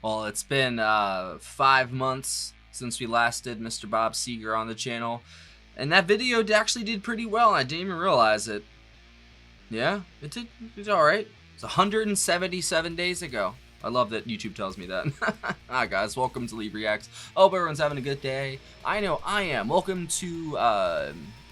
Well, it's been 5 months since we last did Mr. Bob Seger on the channel, and that video actually did pretty well. I didn't even realize it. Yeah, it did. It's all right. It's 177 days ago. I love that YouTube tells me that. Hi guys, welcome to Leave Reacts. Hope everyone's having a good day. I know I am. Welcome to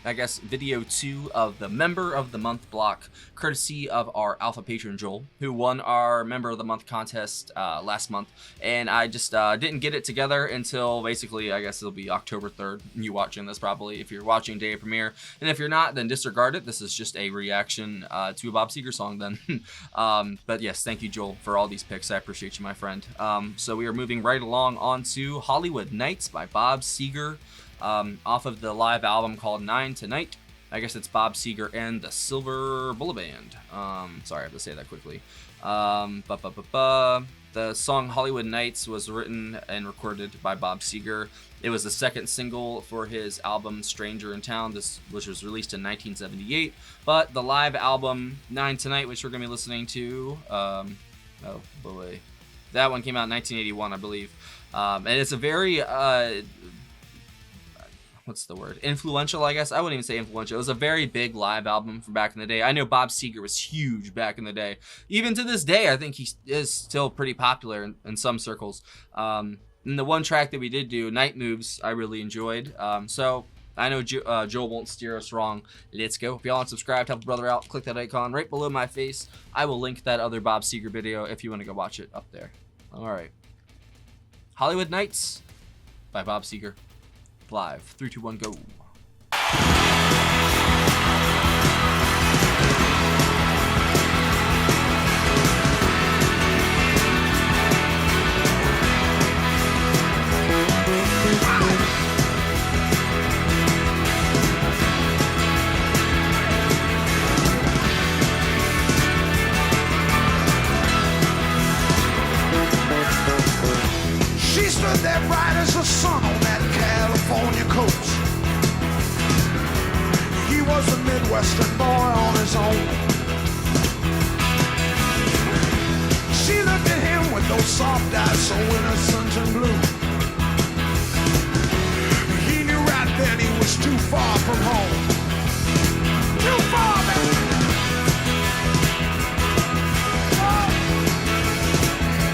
I guess video 2 of the Member of the Month block, courtesy of our Alpha Patron Joel, who won our Member of the Month contest last month. And I just didn't get it together until basically, I guess it'll be October 3rd. You watching this probably if you're watching day of premiere, and if you're not, then disregard it. This is just a reaction to a Bob Seger song then. But yes, thank you Joel for all these picks. I appreciate you, my friend. So we are moving right along on to Hollywood Nights by Bob Seger. Off of the live album called 9 Tonight. I guess it's Bob Seger and the Silver Bullet Band. Sorry, I have to say that quickly. The song Hollywood Nights was written and recorded by Bob Seger. It was the second single for his album Stranger in Town, which was released in 1978. But the live album 9 Tonight, which we're going to be listening to, oh boy, that one came out in 1981, I believe. And it's a very what's the word? Influential, I guess. I wouldn't even say influential. It was a very big live album from back in the day. I know Bob Seger was huge back in the day. Even to this day, I think he is still pretty popular in some circles. And the one track that we did do, Night Moves, I really enjoyed. So I know Joel won't steer us wrong. Let's go. If y'all aren't subscribed, help a brother out. Click that icon right below my face. I will link that other Bob Seger video if you want to go watch it up there. All right. Hollywood Nights by Bob Seger. Live. 3, 2, 1, go. She stood there bright as the sun on that California coast. He was a Midwestern boy on his own. She looked at him with those soft eyes so innocent and blue. He knew right then he was too far from home. Too far, man.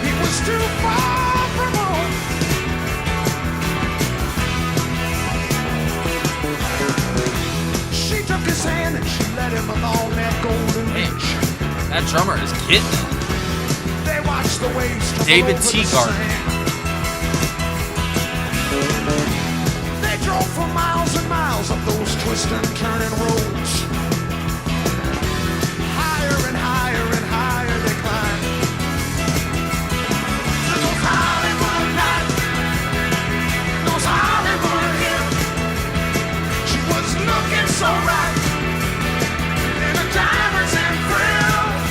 He was too far from home. She took his hand and she led him along that golden beach. That drummer is getting it. They watched the waves tumble David over the Teagarden. sand. They drove for miles and miles up those twisting, turning roads. Higher and higher and higher they climbed. Those Hollywood nights, those Hollywood hills. She was looking so right in the diamonds and frills.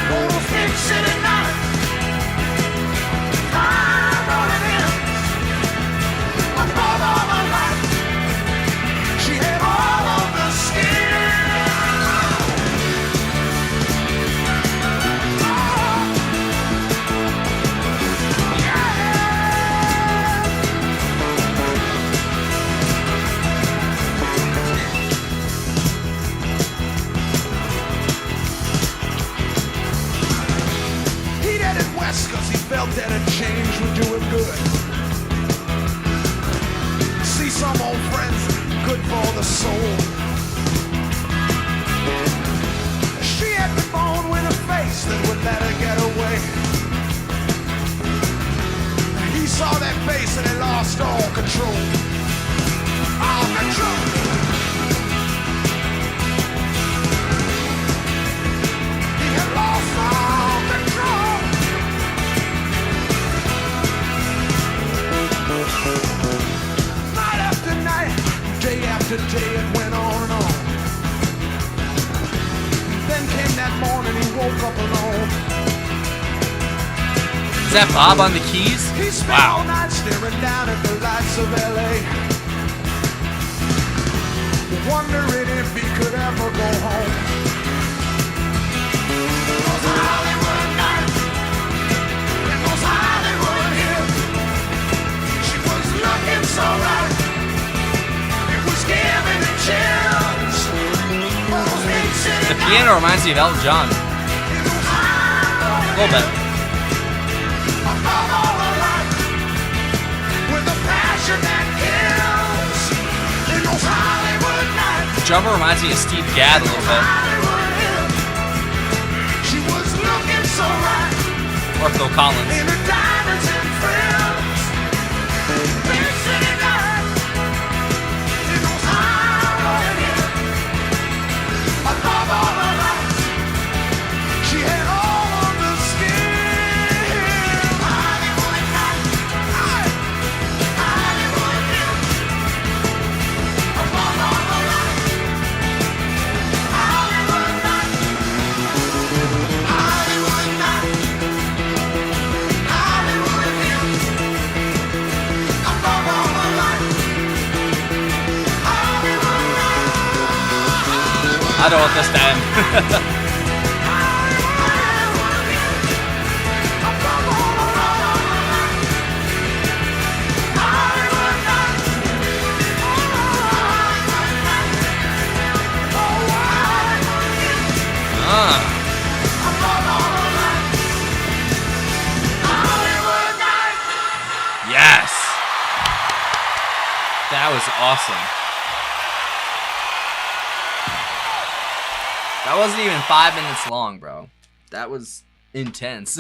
Those big city nights, I'm rolling in above all the lights. She had all of the skill. He'd headed west cause he felt that a change would do him good. See some old friends, good for the soul. She had been born with a face that would let her get away. He saw that face and he lost all control. All control. He had lost all control. Night after night, day after day, it went on and on. Then came that morning, he woke up alone. Is that Bob on the keys? He spent all night staring down at the lights of LA, wondering if he could ever go home. Those Hollywood nights, and those Hollywood Piano reminds me of Elton John. A little bit. The drummer reminds me of Steve Gadd a little bit. Or Phil Collins. I don't want this to end. Yes! That was awesome. That wasn't even 5 minutes long, bro. That was intense.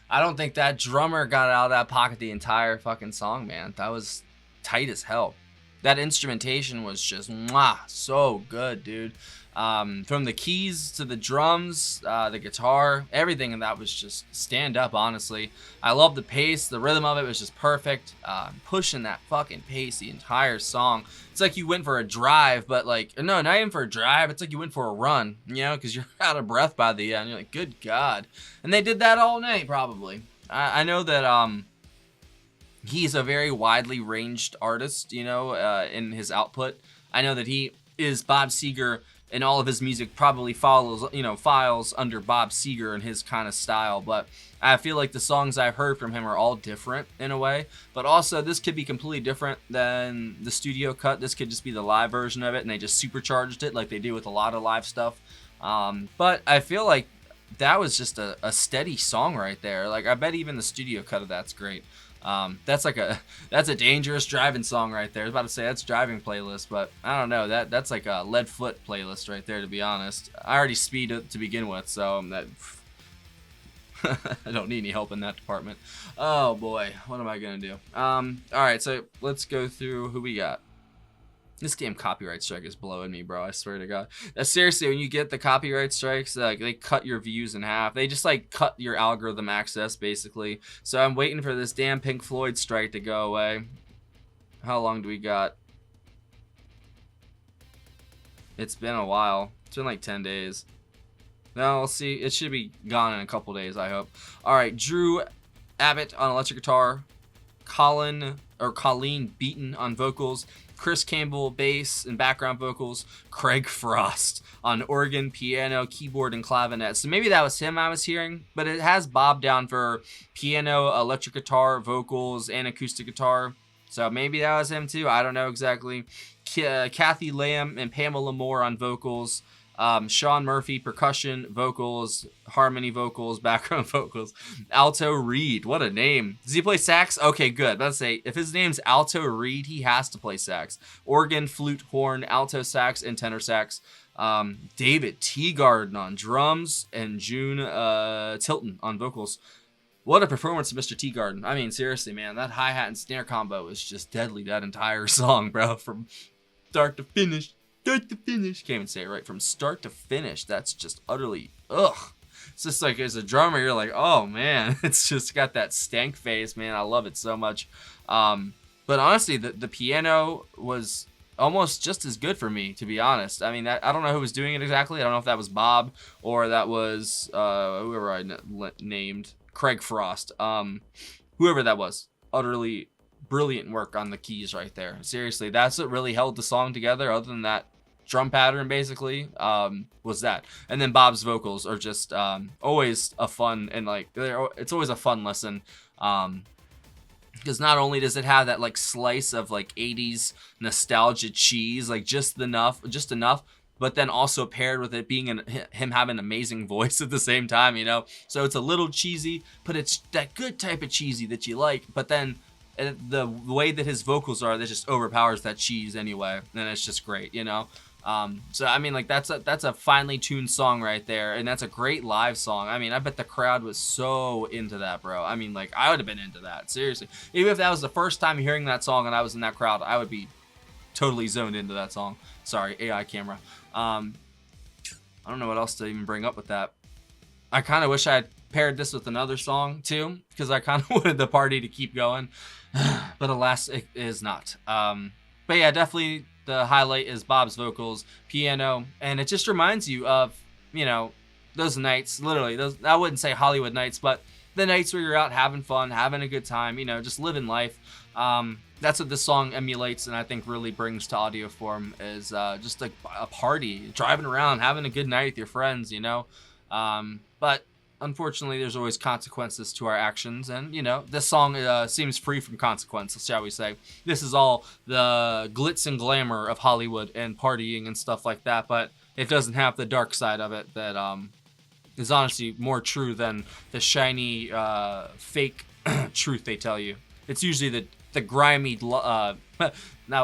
I don't think that drummer got out of that pocket the entire fucking song, man. That was tight as hell. That instrumentation was just so good, dude. From the keys to the drums, the guitar, everything in that was just stand up, honestly. I love the pace. The rhythm of it was just perfect. Pushing that fucking pace the entire song. It's like you went for a drive, but like, no, not even for a drive. It's like you went for a run, you know, because you're out of breath by the end. You're like, good God. And they did that all night, probably. I know that he's a very widely ranged artist, you know, in his output. I know that he is Bob Seger, and all of his music probably follows, you know, files under Bob Seger and his kind of style. But I feel like the songs I've heard from him are all different in a way. But also, this could be completely different than the studio cut. This could just be the live version of it, and they just supercharged it like they do with a lot of live stuff. But I feel like that was just a steady song right there. Like, I bet even the studio cut of that's great. That's a dangerous driving song right there. I was about to say that's driving playlist, but I don't know. That's like a lead foot playlist right there, to be honest. I already speed it to begin with, so that I don't need any help in that department. Oh boy, what am I gonna do? All right, so let's go through who we got. This damn copyright strike is blowing me, bro. I swear to God. Seriously, when you get the copyright strikes, like, they cut your views in half. They just, like, cut your algorithm access, basically. So I'm waiting for this damn Pink Floyd strike to go away. How long do we got? It's been a while. It's been like 10 days. No, we'll see. It should be gone in a couple days, I hope. All right, Drew Abbott on electric guitar. Colleen Beaton on vocals. Chris Campbell, bass and background vocals. Craig Frost on organ, piano, keyboard, and clavinet. So maybe that was him I was hearing, but it has Bob down for piano, electric guitar, vocals, and acoustic guitar. So maybe that was him too. I don't know exactly. Kathy Lamb and Pamela Moore on vocals. Sean Murphy, percussion, vocals, harmony vocals, background vocals. Alto Reed, what a name. Does he play sax? Okay, good. Let's say, if his name's Alto Reed, he has to play sax. Organ, flute, horn, alto sax, and tenor sax. David Teagarden on drums, and June Tilton on vocals. What a performance, Mr. Teagarden. I mean, seriously, man, that hi-hat and snare combo is just deadly, that entire song, bro, from start to finish. Start to finish. Can't even say it right. From start to finish. That's just utterly ugh. It's just like, as a drummer, you're like, oh man, it's just got that stank face, man. I love it so much. But honestly, the piano was almost just as good for me, to be honest. I mean, I don't know who was doing it exactly. I don't know if that was Bob or that was whoever I named, Craig Frost. Whoever that was, utterly brilliant work on the keys right there. Seriously, that's what really held the song together, other than that drum pattern, basically, was that. And then Bob's vocals are just always a fun, and like, it's always a fun listen, because not only does it have that like slice of like 80s nostalgia cheese, like just enough, but then also paired with it being him having an amazing voice at the same time, you know? So it's a little cheesy, but it's that good type of cheesy that you like, but then the way that his vocals are, that just overpowers that cheese anyway, and it's just great, you know? So I mean, like, that's a finely tuned song right there, and that's a great live song. I mean, I bet the crowd was so into that, bro. I mean, like, I would have been into that, seriously. Even if that was the first time hearing that song and I was in that crowd, I would be totally zoned into that song. Sorry, AI camera. I don't know what else to even bring up with that. I kind of wish I had paired this with another song too, because I kind of wanted the party to keep going, but alas, it is not. But yeah, definitely the highlight is Bob's vocals, piano, and it just reminds you of, you know, those nights, literally, those, I wouldn't say Hollywood nights, but the nights where you're out having fun, having a good time, you know, just living life. That's what this song emulates, and I think really brings to audio form, is just like a party, driving around, having a good night with your friends, you know. But unfortunately, there's always consequences to our actions, and, you know, this song seems free from consequences, shall we say. This is all the glitz and glamour of Hollywood and partying and stuff like that, but it doesn't have the dark side of it that is honestly more true than the shiny, fake truth they tell you. It's usually the grimy, now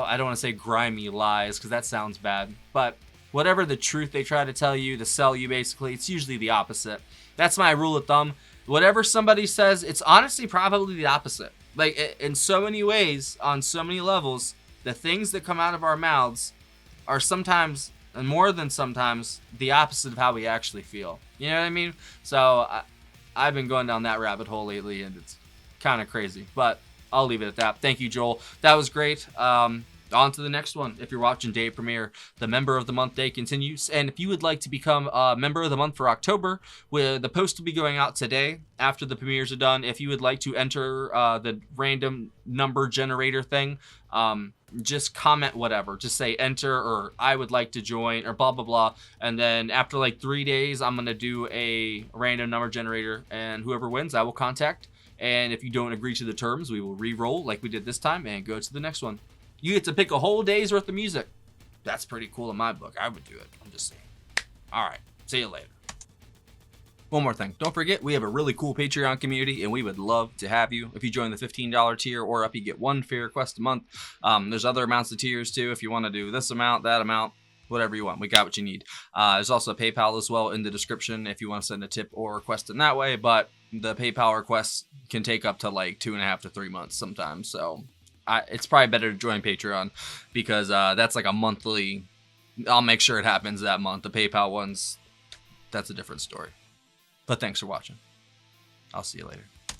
I don't want to say grimy lies, because that sounds bad, but whatever the truth they try to tell you, to sell you basically, it's usually the opposite. That's my rule of thumb. Whatever somebody says, it's honestly probably the opposite. Like, in so many ways, on so many levels, the things that come out of our mouths are sometimes, and more than sometimes, the opposite of how we actually feel. You know what I mean? So I've been going down that rabbit hole lately, and it's kind of crazy. But I'll leave it at that. Thank you, Joel. That was great. On to the next one. If you're watching Day Premiere, the Member of the Month Day continues. And if you would like to become a Member of the Month for October, the post will be going out today after the premieres are done. If you would like to enter the random number generator thing, just comment whatever. Just say enter, or I would like to join, or blah, blah, blah. And then after like 3 days, I'm going to do a random number generator, and whoever wins, I will contact. And if you don't agree to the terms, we will re-roll like we did this time and go to the next one. You get to pick a whole day's worth of music. That's pretty cool in my book. I would do it. I'm just saying. All right. See you later. One more thing. Don't forget, we have a really cool Patreon community, and we would love to have you. If you join the $15 tier or up, you get one fair request a month. There's other amounts of tiers, too. If you want to do this amount, that amount, whatever you want. We got what you need. There's also a PayPal as well in the description if you want to send a tip or request in that way. But the PayPal requests can take up to like 2.5 to 3 months sometimes. So it's probably better to join Patreon, because that's like a monthly. I'll make sure it happens that month. The PayPal ones, that's a different story. But thanks for watching. I'll see you later.